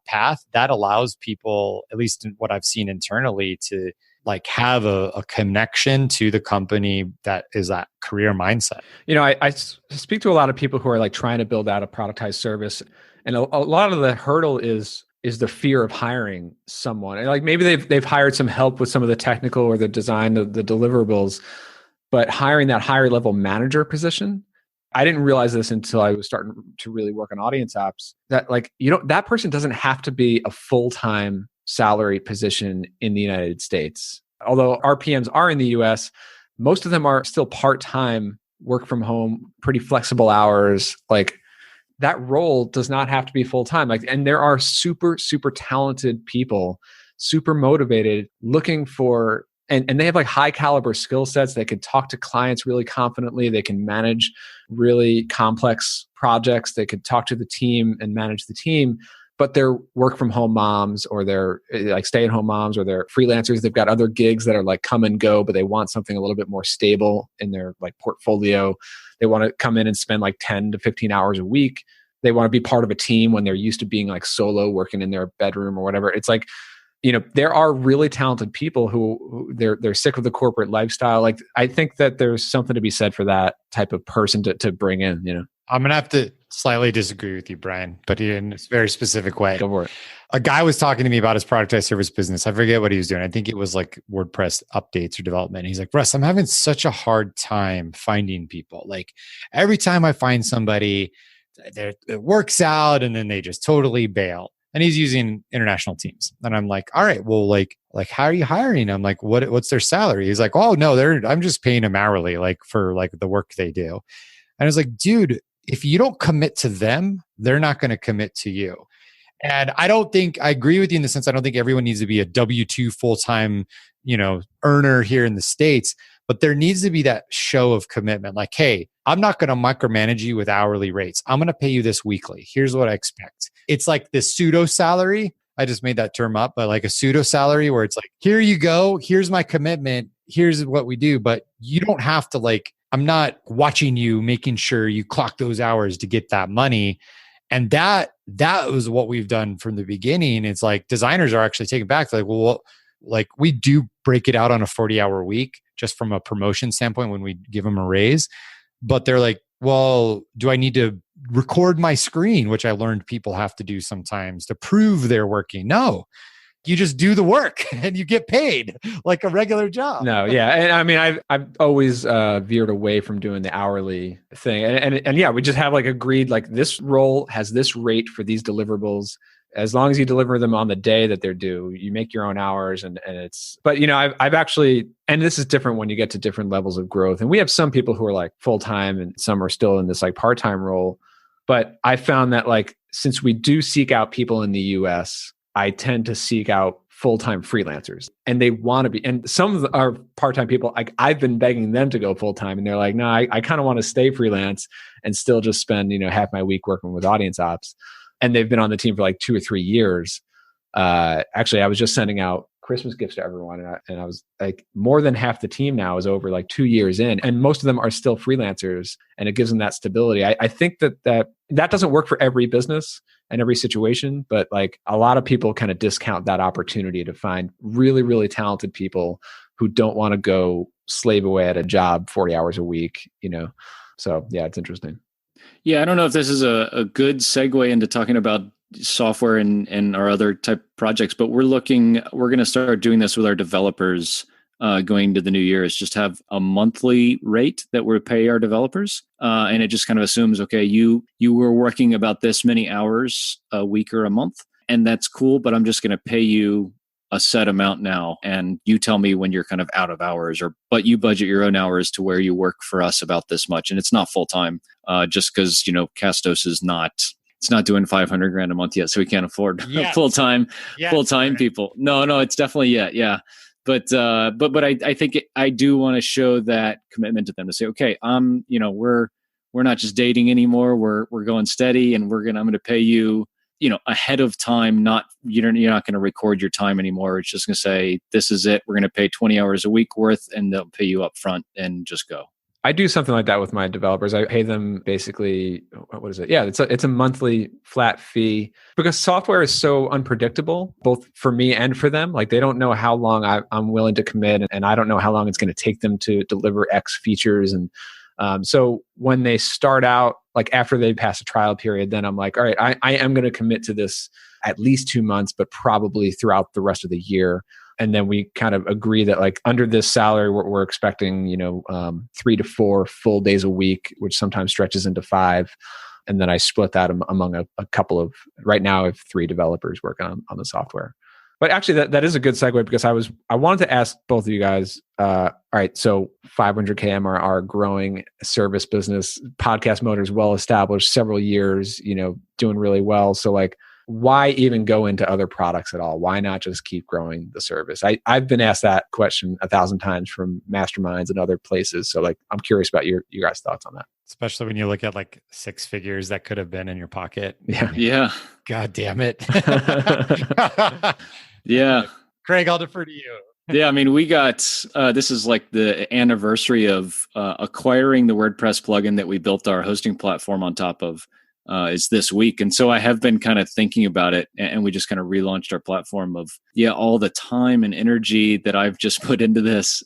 path that allows people, at least in what I've seen internally, to like have a connection to the company that is that career mindset. I speak to a lot of people who are like trying to build out a productized service, and a lot of the hurdle is the fear of hiring someone. And like maybe they've hired some help with some of the technical or the design of the deliverables, but hiring that higher level manager position, I didn't realize this until I was starting to really work on audience apps, that like, that person doesn't have to be a full-time salary position in the United States. Although RPMs are in the US, most of them are still part-time, work from home, pretty flexible hours. Like that role does not have to be full-time. And there are super, super talented people, super motivated, looking for, and they have like high caliber skill sets. They can talk to clients really confidently. They can manage really complex projects. They could talk to the team and manage the team. But they're work from home moms, or they're like stay at home moms, or they're freelancers. They've got other gigs that are like come and go, but they want something a little bit more stable in their like portfolio. They want to come in and spend like 10 to 15 hours a week. They want to be part of a team when they're used to being like solo, working in their bedroom or whatever. It's like, there are really talented people who they're sick of the corporate lifestyle. Like, I think that there's something to be said for that type of person to bring in, I'm going to have to slightly disagree with you, Brian, but in a very specific way. Go for it. A guy was talking to me about his productized service business. I forget what he was doing. I think it was like WordPress updates or development. He's like, Russ, I'm having such a hard time finding people. Like every time I find somebody, it works out and then they just totally bail. And he's using international teams. And I'm like, all right, well, like how are you hiring? I'm like, what's their salary? He's like, oh no, I'm just paying them hourly, like for like the work they do. And I was like, dude, if you don't commit to them, they're not going to commit to you. And I agree with you in the sense, I don't think everyone needs to be a W-2 full-time, earner here in the States, but there needs to be that show of commitment. Like, hey, I'm not going to micromanage you with hourly rates. I'm going to pay you this weekly. Here's what I expect. It's like this pseudo salary. I just made that term up, but like a pseudo salary where it's like, here you go. Here's my commitment. Here's what we do. But you don't have to I'm not watching you, making sure you clock those hours to get that money. And that was what we've done from the beginning. It's like designers are actually taken back. They're like, well, Like we do break it out on a 40-hour week just from a promotion standpoint when we give them a raise. But they're like, well, do I need to record my screen, which I learned people have to do sometimes to prove they're working? No, you just do the work and you get paid like a regular job. No, yeah. And I mean, I've always veered away from doing the hourly thing. And yeah, we just have like agreed, like this role has this rate for these deliverables. As long as you deliver them on the day that they're due, you make your own hours and but I've actually, and this is different when you get to different levels of growth. And we have some people who are like full-time and some are still in this like part-time role. But I found that like, since we do seek out people in the US, I tend to seek out full-time freelancers and they want to be, and some of our part-time people, like I've been begging them to go full-time and they're like, no, I kind of want to stay freelance and still just spend, half my week working with audience ops. And they've been on the team for like 2 or 3 years. Actually, I was just sending out Christmas gifts to everyone. And I was like, more than half the team now is over like 2 years in. And most of them are still freelancers. And it gives them that stability. I think that doesn't work for every business and every situation. But like a lot of people kind of discount that opportunity to find really, really talented people who don't want to go slave away at a job 40 hours a week, So yeah, it's interesting. Yeah, I don't know if this is a good segue into talking about software and our other type projects, but we're going to start doing this with our developers going into the new year, is just have a monthly rate that we pay our developers. And it just kind of assumes, okay, you were working about this many hours a week or a month, and that's cool, but I'm just going to pay you a set amount now, and you tell me when you're kind of out of hours, but you budget your own hours to where you work for us about this much. And it's not full time, just because, Castos is it's not doing $500,000 a month yet. So we can't afford full-time people. No, it's definitely yet. Yeah. But I think I do want to show that commitment to them to say, okay, we're not just dating anymore. We're going steady, and I'm going to pay you, ahead of time. You're not going to record your time anymore. It's just going to say, this is it. We're going to pay 20 hours a week worth, and they'll pay you up front and just go. I do something like that with my developers. I pay them basically, what is it? Yeah, it's a monthly flat fee, because software is so unpredictable, both for me and for them. Like they don't know how long I'm willing to commit, and I don't know how long it's going to take them to deliver X features. And so when they start out, like after they pass a trial period, then I'm like, all right, I am going to commit to this at least 2 months, but probably throughout the rest of the year. And then we kind of agree that like under this salary, we're expecting, 3 to 4 full days a week, which sometimes stretches into 5. And then I split that among a couple of, right now I have 3 developers working on the software. But actually that is a good segue, because I wanted to ask both of you guys, all right, so 500K MRR, growing service business, PodcastMotor is well established, several years, doing really well. So like, why even go into other products at all? Why not just keep growing the service? I've been asked that question 1,000 times from masterminds and other places. So like, I'm curious about your guys' thoughts on that. Especially when you look at like 6 figures that could have been in your pocket. Yeah. God damn it. Yeah. Craig, I'll defer to you. Yeah, I mean, we got, this is like the anniversary of acquiring the WordPress plugin that we built our hosting platform on top of. Is this week. And so I have been kind of thinking about it, and we just kind of relaunched our platform of, all the time and energy that I've just put into this.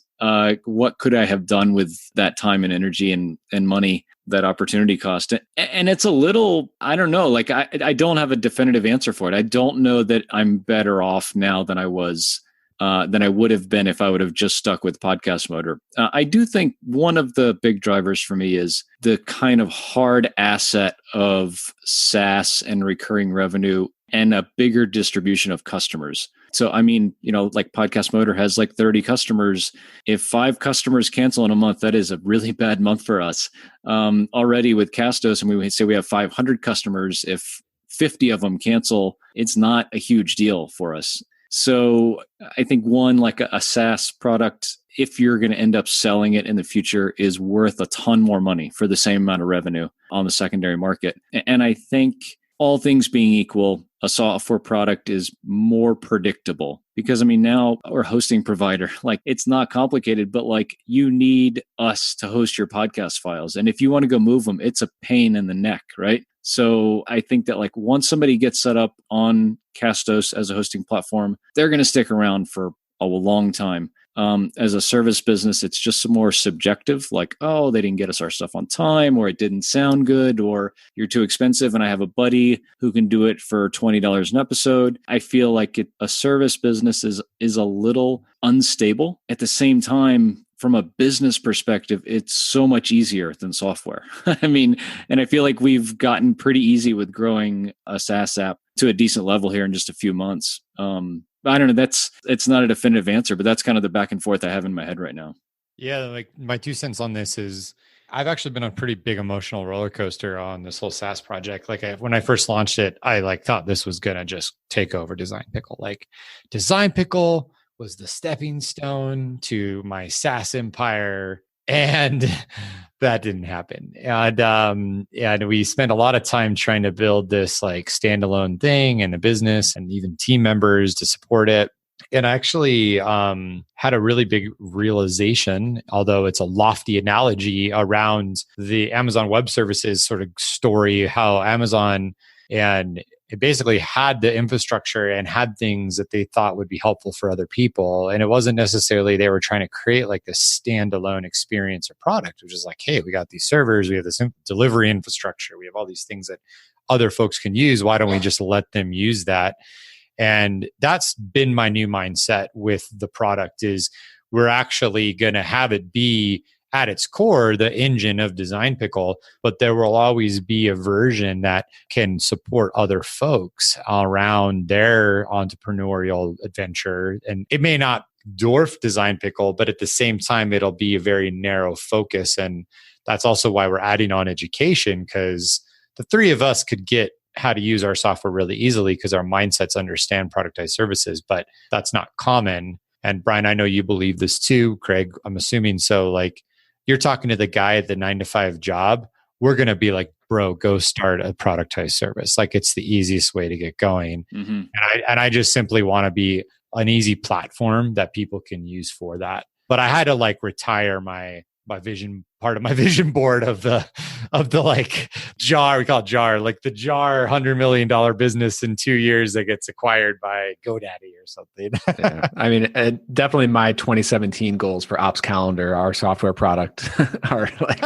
What could I have done with that time and energy and money, that opportunity cost? And it's a little, I don't know, like I don't have a definitive answer for it. I don't know that I'm better off now than I was, than I would have been if I would have just stuck with PodcastMotor. I do think one of the big drivers for me is the kind of hard asset of SaaS and recurring revenue and a bigger distribution of customers. So, I mean, like PodcastMotor has like 30 customers. If 5 customers cancel in a month, that is a really bad month for us. Already with Castos, and we say we have 500 customers. If 50 of them cancel, it's not a huge deal for us. So I think one, like a SaaS product, if you're going to end up selling it in the future, is worth a ton more money for the same amount of revenue on the secondary market. And I think all things being equal, a software product is more predictable, because I mean, now we're a hosting provider, like it's not complicated, but like you need us to host your podcast files. And if you want to go move them, it's a pain in the neck, right? So I think that like once somebody gets set up on Castos as a hosting platform, they're going to stick around for a long time. As a service business, it's just more subjective, like, oh, they didn't get us our stuff on time, or it didn't sound good, or you're too expensive. And I have a buddy who can do it for $20 an episode. I feel like a service business is a little unstable. At the same time, from a business perspective, it's so much easier than software. I mean, and I feel like we've gotten pretty easy with growing a SaaS app to a decent level here in just a few months. I don't know. It's not a definitive answer, but that's kind of the back and forth I have in my head right now. Yeah, like my 2 cents on this is I've actually been on a pretty big emotional roller coaster on this whole SaaS project. Like when I first launched it, I thought this was going to just take over Design Pickle. Like Design Pickle was the stepping stone to my SaaS empire. And that didn't happen. And we spent a lot of time trying to build this like standalone thing and a business and even team members to support it. And I actually had a really big realization, although it's a lofty analogy around the Amazon Web Services sort of story, how Amazon and it basically had the infrastructure and had things that they thought would be helpful for other people. And it wasn't necessarily they were trying to create like this standalone experience or product, which is like, hey, we got these servers, we have this delivery infrastructure, we have all these things that other folks can use. Why don't we just let them use that? And that's been my new mindset with the product is we're actually going to have it be at its core, the engine of Design Pickle, but there will always be a version that can support other folks around their entrepreneurial adventure. And it may not dwarf Design Pickle, but at the same time, it'll be a very narrow focus. And that's also why we're adding on education, because the three of us could get how to use our software really easily because our mindsets understand productized services, but that's not common. And Brian, I know you believe this too. Craig, I'm assuming so. Like, you're talking to the guy at the 9-to-5 job, we're going to be like, bro, go start a productized service. Like it's the easiest way to get going. Mm-hmm. And I just simply want to be an easy platform that people can use for that. But I had to like retire my vision, part of my vision board of the like jar, we call it jar, like the jar $100 million business in 2 years that gets acquired by GoDaddy or something. Yeah. I mean, definitely my 2017 goals for Ops Calendar, our software product, are like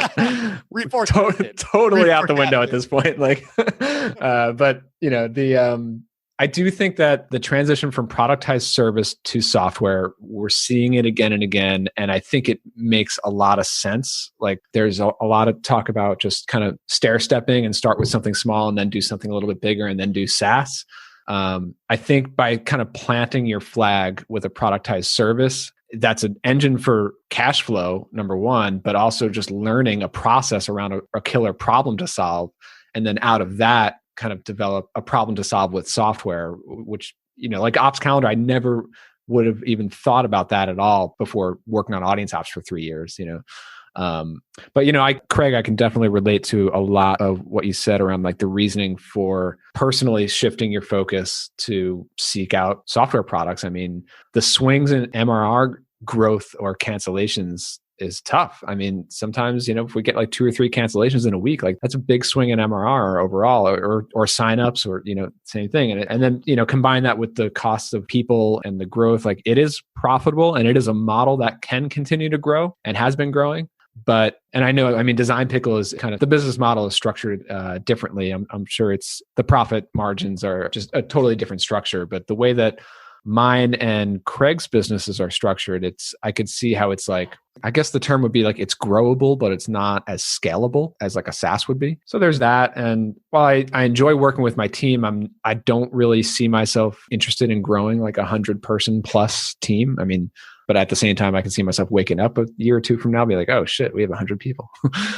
totally out the window at this point. Like, but you know, I do think that the transition from productized service to software, we're seeing it again and again. And I think it makes a lot of sense. Like there's a lot of talk about just kind of stair stepping and start with something small and then do something a little bit bigger and then do SaaS. I think by kind of planting your flag with a productized service, that's an engine for cash flow, number one, but also just learning a process around a killer problem to solve. And then out of that, kind of develop a problem to solve with software, which, you know, like Ops Calendar, I never would have even thought about that at all before working on audience ops for 3 years, you know. But, you know, Craig, I can definitely relate to a lot of what you said around like the reasoning for personally shifting your focus to seek out software products. I mean, the swings in MRR growth or cancellations is tough. I mean, sometimes, you know, if we get like 2 or 3 cancellations in a week, like that's a big swing in MRR overall, or signups, or, you know, same thing. And then, you know, combine that with the costs of people and the growth, like it is profitable and it is a model that can continue to grow and has been growing. But, and I know, I mean, Design Pickle is kind of, the business model is structured differently. I'm sure it's, the profit margins are just a totally different structure, but the way that mine and Craig's businesses are structured, I could see how it's like, I guess the term would be like it's growable, but it's not as scalable as like a SaaS would be. So there's that. And while I enjoy working with my team, I don't really see myself interested in growing like 100-person plus team. I mean, but at the same time, I can see myself waking up a year or two from now, be like, oh shit, we have 100 people.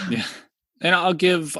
Yeah. And I'll give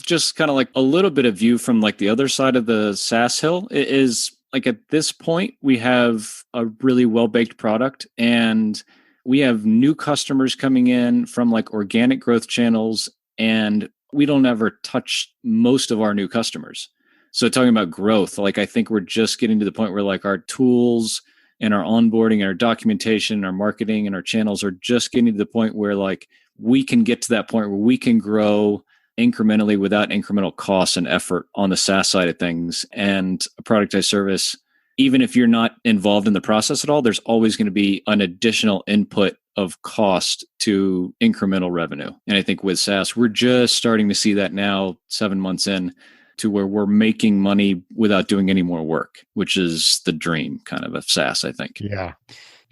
just kind of like a little bit of view from like the other side of the SaaS hill. It is like at this point, we have a really well-baked product and we have new customers coming in from like organic growth channels, and we don't ever touch most of our new customers. So talking about growth, like I think we're just getting to the point where like our tools and our onboarding and our documentation, and our marketing and our channels are just getting to the point where like we can get to that point where we can grow incrementally without incremental costs and effort on the SaaS side of things. And a productized service even if you're not involved in the process at all, there's always going to be an additional input of cost to incremental revenue. And I think with SaaS, we're just starting to see that now, 7 months in, to where we're making money without doing any more work, which is the dream kind of SaaS, I think. Yeah.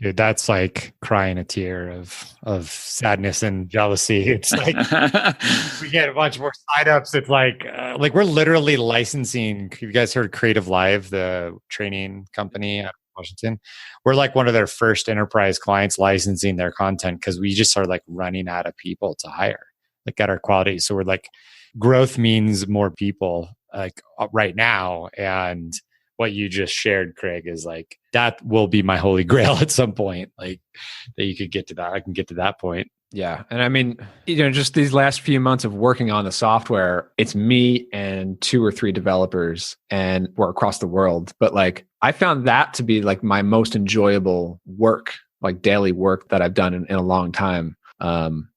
Dude, that's like crying a tear of sadness and jealousy. It's like we get a bunch more signups. It's like we're literally licensing. You guys heard Creative Live, the training company out of Washington? We're like one of their first enterprise clients licensing their content because we just are like running out of people to hire, like at our quality. So we're like, growth means more people like right now. And what you just shared, Craig, is like, that will be my holy grail at some point, like that you could get to that. I can get to that point. Yeah. And I mean, just these last few months of working on the software, it's me and 2 or 3 developers, and we're across the world. But like, I found that to be like my most enjoyable work, like daily work that I've done in a long time.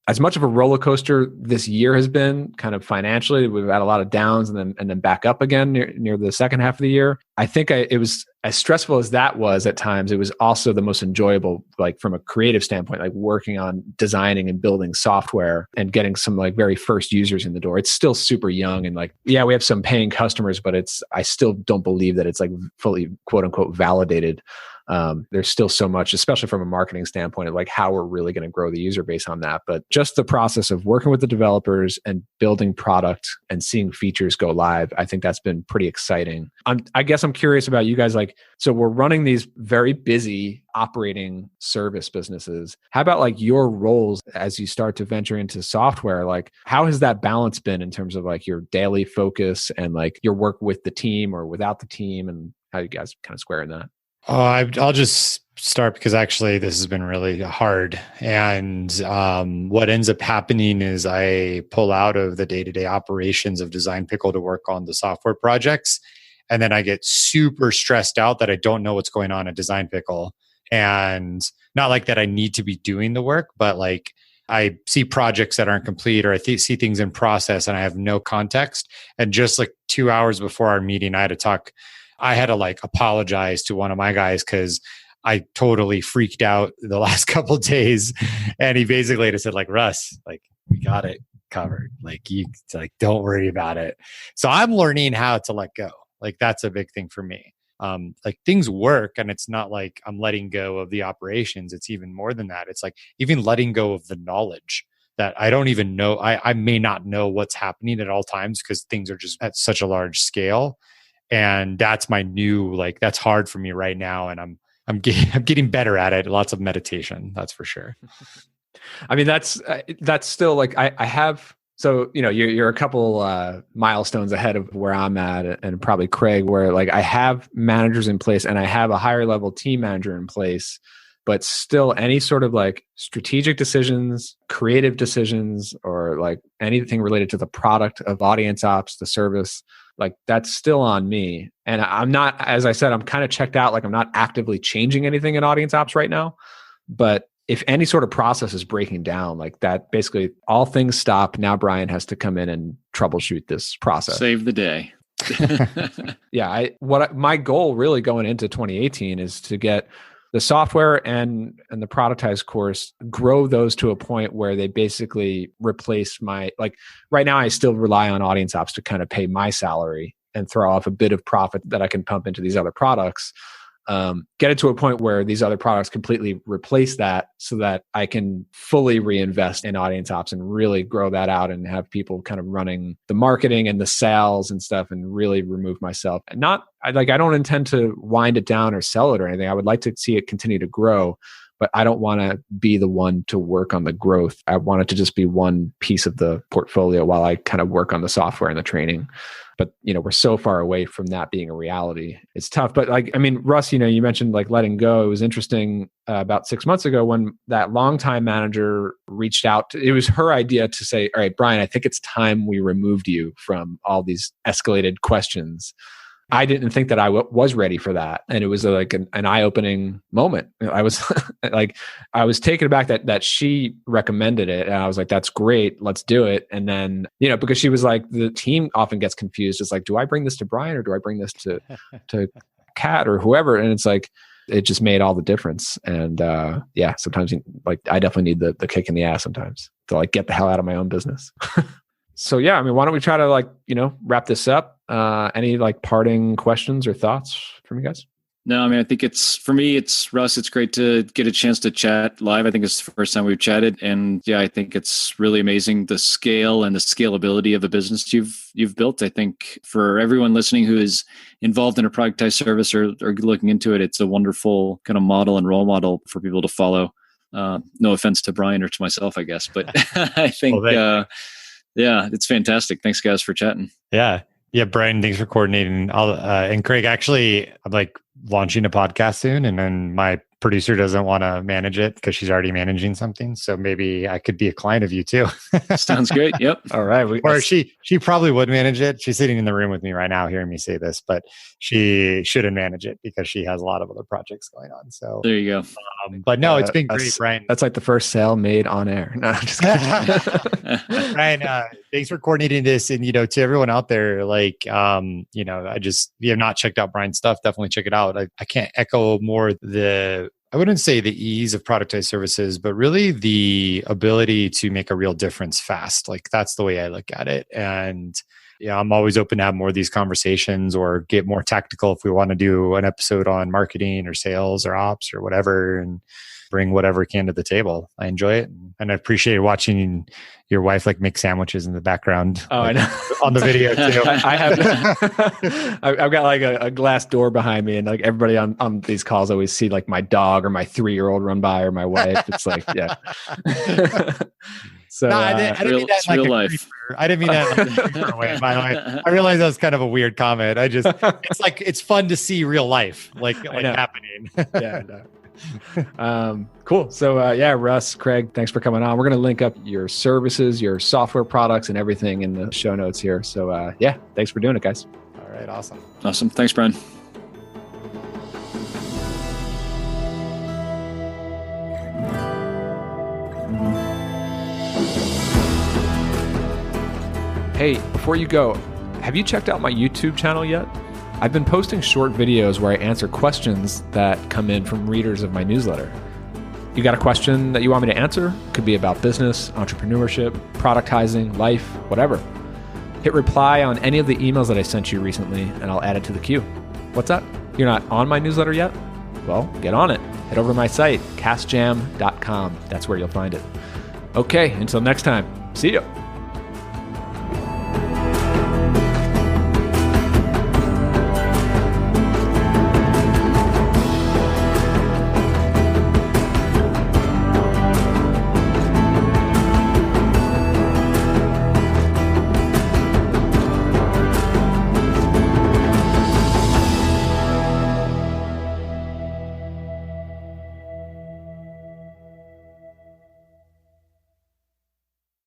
As much of a roller coaster this year has been, kind of financially, we've had a lot of downs and then back up again near the second half of the year. I think it was as stressful as that was at times. It was also the most enjoyable, like from a creative standpoint, like working on designing and building software and getting some like very first users in the door. It's still super young and like, yeah, we have some paying customers, but I still don't believe that it's like fully quote unquote validated. There's still so much, especially from a marketing standpoint, of like how we're really going to grow the user base on that. But just the process of working with the developers and building product and seeing features go live, I think that's been pretty exciting. I guess I'm curious about you guys. Like, so we're running these very busy operating service businesses. How about like your roles as you start to venture into software? Like, how has that balance been in terms of like your daily focus and like your work with the team or without the team, and how you guys kind of square in that? I'll just start because actually this has been really hard. And what ends up happening is I pull out of the day-to-day operations of Design Pickle to work on the software projects. And then I get super stressed out that I don't know what's going on at Design Pickle. And not like that I need to be doing the work, but like I see projects that aren't complete, or I see things in process and I have no context. And just like 2 hours before our meeting, I had to like apologize to one of my guys because I totally freaked out the last couple of days. And he basically just said like, Russ, like we got it covered. Like don't worry about it. So I'm learning how to let go. Like that's a big thing for me. Like things work and it's not like I'm letting go of the operations. It's even more than that. It's like even letting go of the knowledge that I don't even know. I may not know what's happening at all times because things are just at such a large scale. And that's my new, like, that's hard for me right now. And I'm getting better at it. Lots of meditation, that's for sure. I mean, that's still like, I have, so, you're a couple milestones ahead of where I'm at, and probably Craig, where like I have managers in place and I have a higher level team manager in place, but still any sort of like strategic decisions, creative decisions, or like anything related to the product of audience ops, the service, like that's still on me. And I'm not, as I said, I'm kind of checked out. Like I'm not actively changing anything in audience ops right now. But if any sort of process is breaking down, like that, basically all things stop. Now Brian has to come in and troubleshoot this process. Save the day. Yeah. My goal really going into 2018 is to get the software and the Productized course, grow those to a point where they basically replace like right now I still rely on audience ops to kind of pay my salary and throw off a bit of profit that I can pump into these other products. Get it to a point where these other products completely replace that so that I can fully reinvest in audience ops and really grow that out and have people kind of running the marketing and the sales and stuff and really remove myself. And I don't intend to wind it down or sell it or anything. I would like to see it continue to grow, but I don't want to be the one to work on the growth. I want it to just be one piece of the portfolio while I kind of work on the software and the training. But, we're so far away from that being a reality. It's tough. But like, I mean, Russ, you mentioned like letting go. It was interesting about 6 months ago when that longtime manager reached out. It was her idea to say, all right, Brian, I think it's time we removed you from all these escalated questions. I didn't think that I was ready for that. And it was like an eye-opening moment. I was like, I was taken aback that she recommended it. And I was like, that's great. Let's do it. And then, because she was like, the team often gets confused. It's like, do I bring this to Brian or do I bring this to cat or whoever. And it's like, it just made all the difference. And sometimes like I definitely need the kick in the ass sometimes to like get the hell out of my own business. So yeah, I mean, why don't we try to like, wrap this up? Any like parting questions or thoughts from you guys? No, I mean, I think for me, it's Russ. It's great to get a chance to chat live. I think it's the first time we've chatted. And yeah, I think it's really amazing the scale and the scalability of the business you've built. I think for everyone listening who is involved in a productized service or looking into it, it's a wonderful kind of model and role model for people to follow. No offense to Brian or to myself, I guess, but I think, it's fantastic. Thanks guys for chatting. Yeah. Yeah. Brian, thanks for coordinating. And Craig, actually, I'm like launching a podcast soon, and then my producer doesn't want to manage it because she's already managing something. So maybe I could be a client of you too. Sounds great. Yep. All right. Or she probably would manage it. She's sitting in the room with me right now hearing me say this, but she shouldn't manage it because she has a lot of other projects going on. So there you go. But no, it's been great, Brian. That's like the first sale made on air. No, I'm just kidding. Brian, thanks for coordinating this. And, to everyone out there, like, if you have not checked out Brian's stuff, definitely check it out. I can't echo more I wouldn't say the ease of productized services, but really the ability to make a real difference fast. Like that's the way I look at it. And I'm always open to have more of these conversations or get more tactical if we want to do an episode on marketing or sales or ops or whatever, and bring whatever can to the table. I enjoy it. And I appreciate watching your wife like make sandwiches in the background. Oh, I know. On the video too. I have. I've got like a glass door behind me, and like everybody on these calls always see like my dog or my 3-year-old run by or my wife. It's like, yeah. So no, I didn't mean that like real life. I didn't mean that like a creeper way, by the way. I realized that was kind of a weird comment. It's like, it's fun to see real life like happening. Yeah. Cool. So Russ, Craig, thanks for coming on. We're going to link up your services, your software products, and everything in the show notes here. So thanks for doing it, guys. All right. Awesome. Thanks, Brian. Hey, before you go, have you checked out my YouTube channel yet? I've been posting short videos where I answer questions that come in from readers of my newsletter. You got a question that you want me to answer? Could be about business, entrepreneurship, productizing, life, whatever. Hit reply on any of the emails that I sent you recently, and I'll add it to the queue. What's up? You're not on my newsletter yet? Well, get on it. Head over to my site, castjam.com. That's where you'll find it. Okay, until next time. See ya.